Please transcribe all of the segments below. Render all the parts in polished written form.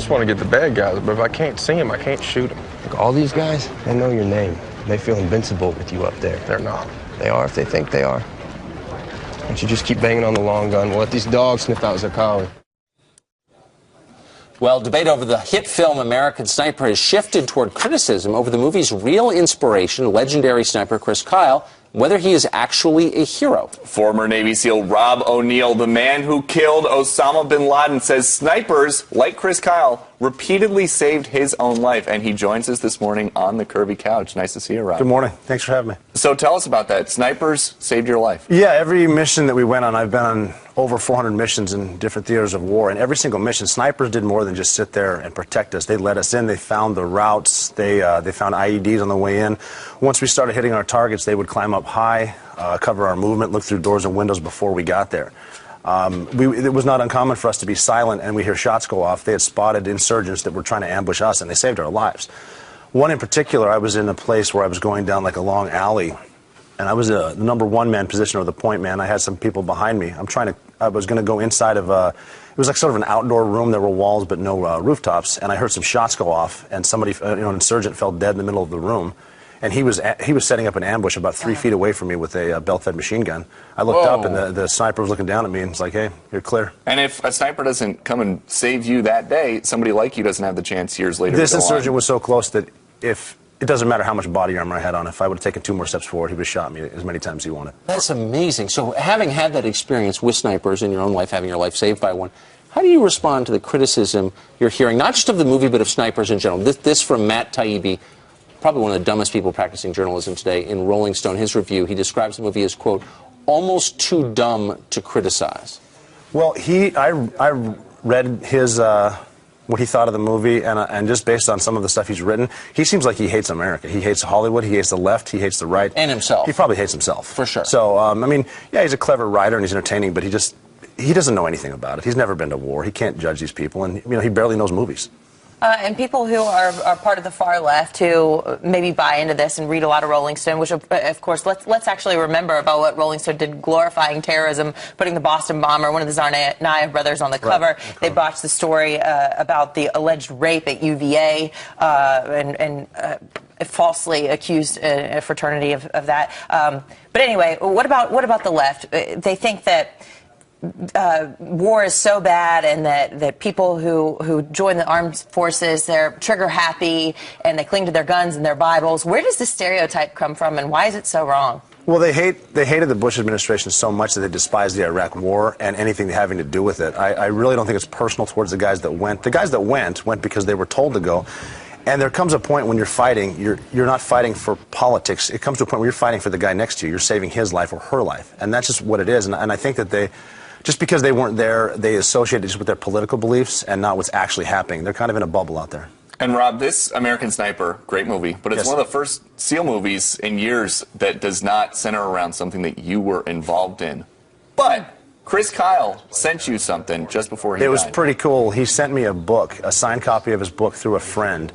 just want to get the bad guys, but if I can't see them, I can't shoot them. Look, all these guys, they know your name. They feel invincible with you up there. They're not. They are if they think they are. Why don't you just keep banging on the long gun? We'll let these dogs sniff out Zarqawi. Well, debate over the hit film American Sniper has shifted toward criticism over the movie's real inspiration, legendary sniper Chris Kyle, whether he is actually a hero. Former Navy SEAL Rob O'Neill, the man who killed Osama bin Laden, says snipers, like Chris Kyle, repeatedly saved his own life. And he joins us this morning on the Curvy Couch. Nice to see you, Rob. Good morning. Thanks for having me. So tell us about that. Snipers saved your life. Yeah, every mission that we went on, I've been on over 400 missions in different theaters of war. And every single mission, snipers did more than just sit there and protect us. They let us in. They found the routes. They found IEDs on the way in. Once we started hitting our targets, they would climb up high, cover our movement, look through doors and windows before we got there. It was not uncommon for us to be silent and we hear shots go off. They had spotted insurgents that were trying to ambush us, and they saved our lives. One in particular, I was in a place where I was going down like a long alley, and I was the number one man position, or the point man. I had some people behind me. I was going to go inside of it was like sort of an outdoor room. There were walls but no rooftops, and I heard some shots go off, and somebody, an insurgent fell dead in the middle of the room. And he was setting up an ambush about 3 feet away from me with a belt-fed machine gun. I looked up, and the sniper was looking down at me and was like, hey, you're clear. And if a sniper doesn't come and save you that day, somebody like you doesn't have the chance years later This to go insurgent on. was so close that if it doesn't matter how much body armor I had on, if I would have taken 2 more steps forward, he would have shot me as many times as he wanted. That's amazing. So having had that experience with snipers in your own life, having your life saved by one, how do you respond to the criticism you're hearing, not just of the movie, but of snipers in general? This from Matt Taibbi, probably one of the dumbest people practicing journalism today, in Rolling Stone. His review, he describes the movie as, quote, almost too dumb to criticize. Well, I read his what he thought of the movie, and just based on some of the stuff he's written, he seems like he hates America. He hates Hollywood. He hates the left. He hates the right. And himself. He probably hates himself. For sure. So, I mean, yeah, he's a clever writer and he's entertaining, but he doesn't know anything about it. He's never been to war. He can't judge these people, and he barely knows movies. And people who are part of the far left who maybe buy into this and read a lot of Rolling Stone, which of course let's actually remember about what Rolling Stone did, glorifying terrorism, putting the Boston bomber, one of the Tsarnaev brothers, on the cover. Right. They botched the story about the alleged rape at UVA and falsely accused a fraternity of that. But anyway, what about the left? They think that war is so bad, and that people who join the armed forces, they're trigger happy and they cling to their guns and their Bibles. Where does this stereotype come from, and why is it so wrong? Well, they hated the Bush administration so much that they despised the Iraq War and anything having to do with it. I really don't think it's personal towards the guys that went. The guys that went because they were told to go. And there comes a point when you're fighting, you're not fighting for politics. It comes to a point where you're fighting for the guy next to you. You're saving his life or her life. And that's just what it is. And I think that just because they weren't there, they associate it just with their political beliefs and not what's actually happening. They're kind of in a bubble out there. And Rob, this American Sniper, great movie, but it's one of the first SEAL movies in years that does not center around something that you were involved in. But Chris Kyle sent you something just before he died. It was pretty cool. He sent me a book, a signed copy of his book through a friend.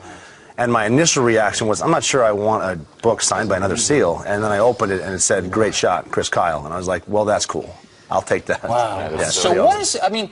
And my initial reaction was, I'm not sure I want a book signed by another SEAL. And then I opened it and it said, great shot, Chris Kyle. And I was like, well, that's cool. I'll take that. Wow. Yeah, so what is, I mean,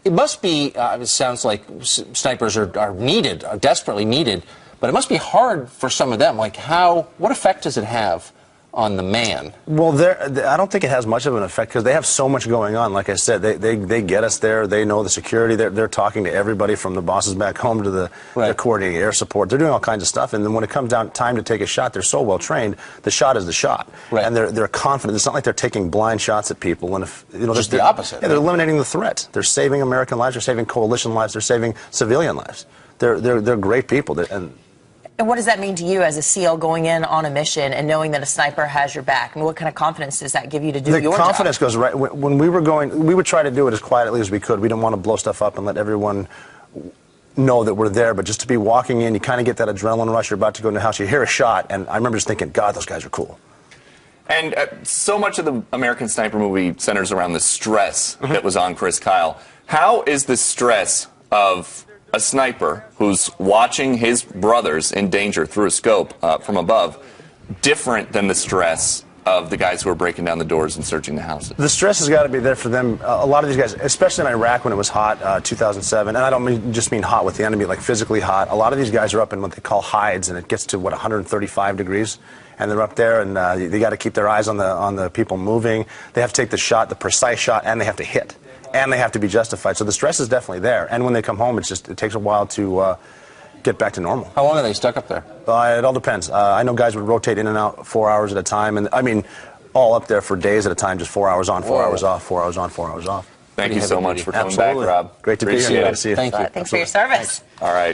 it must be, it sounds like snipers are needed, are desperately needed, but it must be hard for some of them. Like what effect does it have on the man? Well, I don't think it has much of an effect because they have so much going on. Like I said, they get us there. They know the security. They're talking to everybody from the bosses back home to the coordinating air support. They're doing all kinds of stuff. And then when it comes down time to take a shot, they're so well trained. The shot is the shot, and they're confident. It's not like they're taking blind shots at people. And if just the opposite. Yeah, they're eliminating the threat. They're saving American lives. They're saving coalition lives. They're saving civilian lives. They're great people. And what does that mean to you as a SEAL going in on a mission and knowing that a sniper has your back? And what kind of confidence does that give you to do your job? The confidence goes right. When we were going, we would try to do it as quietly as we could. We didn't want to blow stuff up and let everyone know that we're there. But just to be walking in, you kind of get that adrenaline rush. You're about to go in the house. You hear a shot. And I remember just thinking, God, those guys are cool. And so much of the American Sniper movie centers around the stress that was on Chris Kyle. How is the stress of a sniper who's watching his brothers in danger through a scope from above different than the stress of the guys who are breaking down the doors and searching the houses? The stress has got to be there for them. A lot of these guys, especially in Iraq when it was hot, 2007, and I don't just mean hot with the enemy, like physically hot. A lot of these guys are up in what they call hides, and it gets to, 135 degrees. And they're up there, and they got to keep their eyes on the people moving. They have to take the shot, the precise shot, and they have to hit. And they have to be justified. So the stress is definitely there. And when they come home, it takes a while to get back to normal. How long are they stuck up there? It all depends. I know guys would rotate in and out 4 hours at a time, and I mean, all up there for days at a time, just 4 hours on, 4 hours off, 4 hours on, 4 hours off. Thank you so much for coming Absolutely. back, Rob. Great to be here. Appreciate Glad it. to see you. Thank you. Thanks for your service. All right.